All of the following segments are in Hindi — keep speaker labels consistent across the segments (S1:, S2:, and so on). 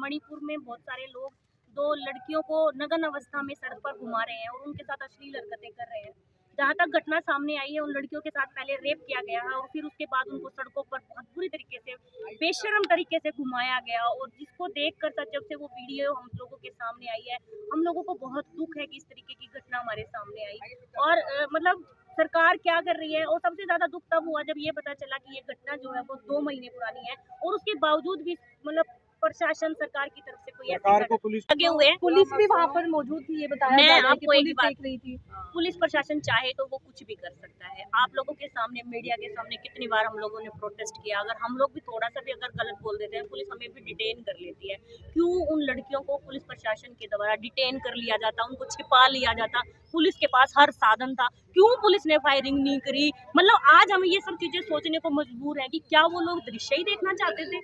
S1: मणिपुर में बहुत सारे लोग 2 लड़कियों को नग्न अवस्था में सड़क पर घुमा रहे हैं और उनके साथ अश्लील हरकतें कर रहे हैं। जहाँ तक घटना सामने आई है, उन लड़कियों के साथ पहले रेप किया गया है और फिर उसके बाद उनको सड़कों पर बहुत बुरी तरीके से, बेशर्म तरीके से घुमाया गया। और जिसको देखकर जब से वो वीडियो हम लोगों के सामने आई है, हम लोगों को बहुत दुख है कि इस तरीके की घटना हमारे सामने आई। और मतलब सरकार क्या कर रही है। और सबसे ज्यादा दुख तब हुआ जब ये पता चला कि ये घटना जो है वो 2 महीने पुरानी है और उसके बावजूद भी मतलब प्रशासन सरकार की तरफ से कोई
S2: सरकार को पुलिस
S1: लगे हुए हैं।
S3: पुलिस भी वहाँ पर मौजूद थी, ये बताया
S1: मैं
S3: जा रहा है कि
S1: आपको एक
S3: पुलिस
S1: बात
S3: देख रही थी।
S1: पुलिस प्रशासन चाहे तो वो कुछ भी कर सकता है। आप लोगों के सामने, मीडिया के सामने कितनी बार हम लोगों ने प्रोटेस्ट किया। अगर हम लोग भी थोड़ा सा भी अगर गलत बोल देते हैं, पुलिस हमें भी डिटेन कर लेती है। क्यों उन लड़कियों को पुलिस प्रशासन के द्वारा डिटेन कर लिया जाता, उनको छिपा लिया जाता? पुलिस के पास हर साधन था, क्यों पुलिस ने फायरिंग नहीं करी? मतलब आज हम ये सब चीजें सोचने को मजबूर हैं कि क्या वो लोग दृश्य ही देखना चाहते थे?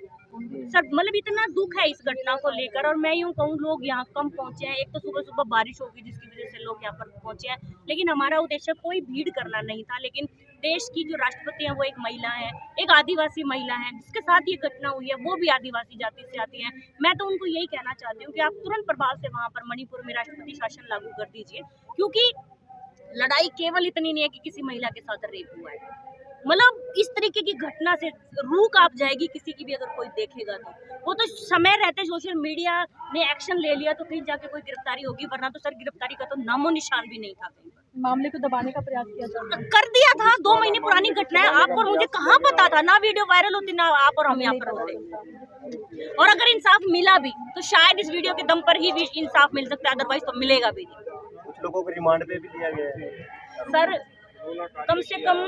S1: सर मतलब इतना दुख है इस घटना को लेकर। और मैं यूं कहूँ, लोग यहाँ कम पहुंचे हैं। एक तो सुबह सुबह बारिश होगी जिसकी वजह से लोग यहाँ पर पहुंचे हैं, लेकिन हमारा उद्देश्य कोई भीड़ करना नहीं था। लेकिन देश की जो राष्ट्रपति है वो एक महिला है, एक आदिवासी महिला है, जिसके साथ ये घटना हुई है वो भी आदिवासी जाति से आती है। मैं तो उनको यही कहना चाहती हूँ कि आप तुरंत प्रभाव से वहाँ पर मणिपुर में राष्ट्रपति शासन लागू कर दीजिए, क्योंकि लड़ाई केवल इतनी नहीं है कि किसी महिला के साथ रेप हुआ है। मतलब इस तरीके की घटना से रूह कांप जाएगी किसी की भी अगर कोई देखेगा तो। वो तो समय रहते सोशल मीडिया ने एक्शन ले लिया तो कहीं जाके कोई गिरफ्तारी होगी, वरना तो सर गिरफ्तारी का तो नामो निशान भी नहीं था कहीं पर।
S3: मामले को दबाने का प्रयास किया जा रहा है।
S1: कर दिया था, 2 महीने पुरानी घटना है। आप और मुझे कहाँ पता था? ना वीडियो वायरल होती, ना आप और हम यहाँ पर होते। और अगर इंसाफ मिला भी तो शायद इस वीडियो के दम पर ही भी इंसाफ मिल सकता है, अदरवाइज तो मिलेगा भी नहीं।
S2: कुछ लोगों को रिमांड पे भी लिया गया है
S1: सर कम से कम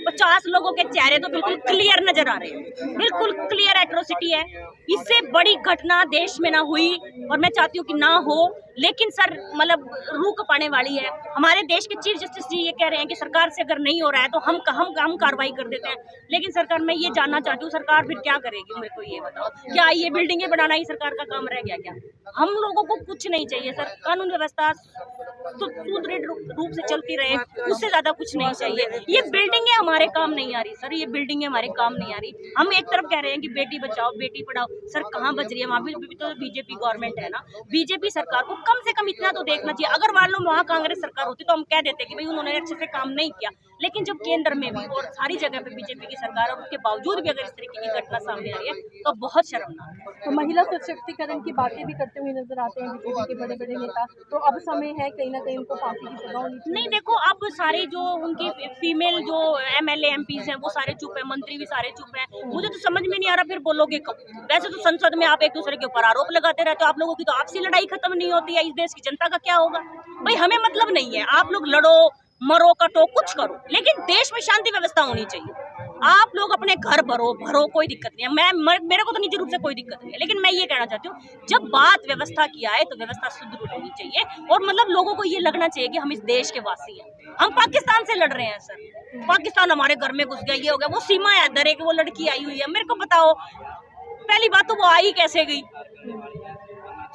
S1: 50 लोगों के चेहरे तो बिल्कुल क्लियर नजर आ रहे हैं, बिल्कुल क्लियर एट्रोसिटी है। इससे बड़ी घटना देश में ना हुई और मैं चाहती हूँ कि ना हो। लेकिन सर मतलब रूह कपाने वाली है। हमारे देश के चीफ जस्टिस जी ये कह रहे हैं कि सरकार से अगर नहीं हो रहा है तो हम कार्रवाई कर देते हैं। लेकिन सरकार, मैं ये जानना चाहती हूँ सरकार फिर क्या करेगी? मेरे को ये बताओ, क्या ये बिल्डिंगें बनाना ही सरकार का काम रह गया क्या? हम लोगों को कुछ नहीं चाहिए सर, कानून व्यवस्था सुदृढ़ रूप से चलती रहे, उससे ज्यादा कुछ नहीं चाहिए। ये बिल्डिंगें हमारे काम नहीं आ रही सर, ये बिल्डिंगें हमारे काम नहीं आ रही। हम एक तरफ कह रहे हैं कि बेटी बचाओ बेटी पढ़ाओ, सर कहाँ बच रही है? वहाँ भी तो बीजेपी गवर्नमेंट है ना। बीजेपी सरकार को कम से कम इतना तो देखना चाहिए। अगर मान लो वहाँ कांग्रेस सरकार होती तो हम कह देते कि भाई उन्होंने अच्छे से काम नहीं किया। लेकिन जब केंद्र में भी और सारी जगह पे बीजेपी की सरकार है और उसके बावजूद भी अगर इस तरीके की घटना सामने आ रही है तो बहुत शर्मनाक है।
S3: तो महिला सशक्तिकरण की बातें भी करते हुए नजर आते हैं बीजेपी के बड़े बड़े नेता। तो अब समय है कहीं ना कहीं उनको फांसी की सजा होनी चाहिए।
S1: नहीं देखो, अब सारे जो उनकी फीमेल जो MLA MPs हैं वो सारे चुप है, मंत्री भी सारे चुप हैं। मुझे तो समझ में नहीं आ रहा फिर बोलोगे कब? वैसे तो संसद में आप एक दूसरे के ऊपर आरोप लगाते रहते हो। आप लोगों की तो आपसी लड़ाई खत्म नहीं होती है, इस देश की जनता का क्या होगा? भाई हमें मतलब नहीं है, आप लोग लड़ो मरो कटो कुछ करो, लेकिन देश में शांति व्यवस्था होनी चाहिए। आप लोग अपने घर भरो, कोई दिक्कत नहीं है। मेरे को तो निजी रूप से कोई दिक्कत नहीं है, लेकिन मैं ये कहना चाहती हूँ जब बात व्यवस्था की आए तो व्यवस्था सुदृढ़ होनी चाहिए। और मतलब लोगों को ये लगना चाहिए कि हम इस देश के वासी हैं। हम पाकिस्तान से लड़ रहे हैं सर, पाकिस्तान हमारे घर में घुस गया, ये हो गया, वो सीमा है इधर है कि वो लड़की आई हुई है। मेरे को बताओ, पहली बात तो वो आई कैसे गई?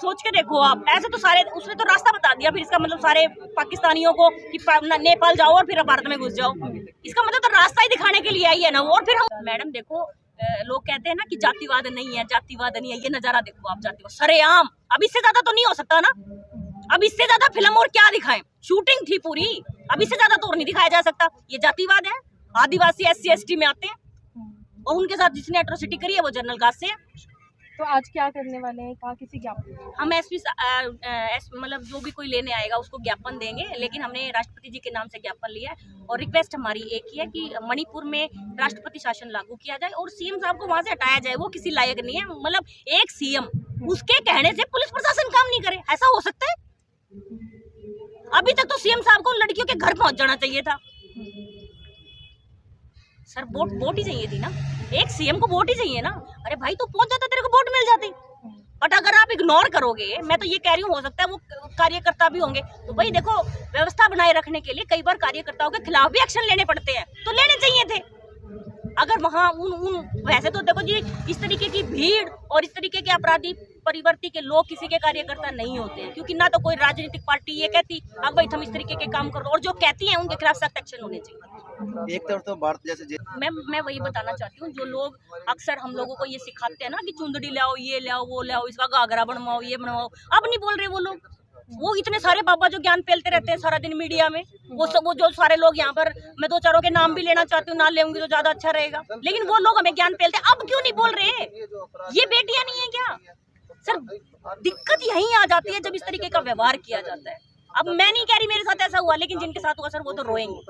S1: सोच के देखो आप। ऐसे तो सारे उसने तो रास्ता बता दिया, फिर इसका मतलब सारे पाकिस्तानियों को कि नेपाल जाओ और फिर भारत में घुस जाओ। इसका मतलब तो रास्ता ही दिखाने के लिए आई है ना वो। और फिर हम मैडम देखो, लोग कहते हैं ना कि जातिवाद नहीं है, जातिवाद नहीं है। ये नजारा देखो आप, जातिवाद सरेआम। अब इससे ज्यादा तो नहीं हो सकता ना। अब इससे ज्यादा फिल्म और क्या दिखाएं? शूटिंग थी पूरी, अब इससे ज्यादा तो और नहीं दिखाया जा सकता। ये जातिवाद है। आदिवासी SC ST में आते हैं और उनके साथ जिसने एट्रोसिटी करी है वो जनरल कास्ट से है।
S3: तो आज क्या करने वाले हैं? कहा किसी ज्ञापन?
S1: हम SP मतलब जो भी कोई लेने आएगा उसको ज्ञापन देंगे। लेकिन हमने राष्ट्रपति जी के नाम से ज्ञापन लिया है और रिक्वेस्ट हमारी एक ही है कि मणिपुर में राष्ट्रपति शासन लागू किया जाए और CM साहब को वहां से हटाया जाए। वो किसी लायक नहीं है। मतलब एक CM, उसके कहने से पुलिस प्रशासन काम नहीं करे, ऐसा हो सकता है? अभी तक तो CM साहब को लड़कियों के घर पहुंच जाना चाहिए था सर। वोट ही चाहिए थी ना, एक CM को वोट ही चाहिए ना। अरे भाई तू पहुंच जाता, तेरे को वोट मिल जाती। बट अगर आप इग्नोर करोगे, मैं तो ये कह रही हूँ हो सकता है वो कार्यकर्ता भी होंगे, तो भाई देखो व्यवस्था बनाए रखने के लिए कई बार कार्यकर्ताओं के खिलाफ भी एक्शन लेने पड़ते हैं, तो लेने चाहिए थे। अगर वहाँ वैसे तो देखो जी, इस तरीके की भीड़ और इस तरीके के अपराधी परिवर्ती के लोग किसी के कार्यकर्ता नहीं होते हैं, क्योंकि ना तो कोई राजनीतिक पार्टी ये कहती अब भाई तुम इस तरीके के काम करो, और जो कहती है उनके खिलाफ सख्त एक्शन होने चाहिए।
S4: एक तरफ तो भारत जैसे
S1: मैं वही बताना चाहती हूँ, जो लोग अक्सर हम लोगों को ये सिखाते हैं ना कि चुंदड़ी ले आओ, ये ले आओ, वो ले आओ, इसका घाघरा बनवाओ, ये बनवाओ, अब नहीं बोल रहे वो लोग। वो इतने सारे बाबा जो ज्ञान फैलते रहते हैं सारा दिन मीडिया में, वो सब वो जो सारे लोग यहाँ पर, मैं दो चारों के नाम भी लेना चाहती हूँ, ना लेंगे तो ज्यादा अच्छा रहेगा, लेकिन वो लोग हमें ज्ञान फैलते हैं, अब क्यों नहीं बोल रहे? ये बेटियां नहीं है क्या? सर दिक्कत यहीं आ जाती है जब इस तरीके का व्यवहार किया जाता है। अब मैं नहीं कह रही मेरे साथ ऐसा हुआ, लेकिन जिनके साथ हुआ सर वो तो रोएंगे।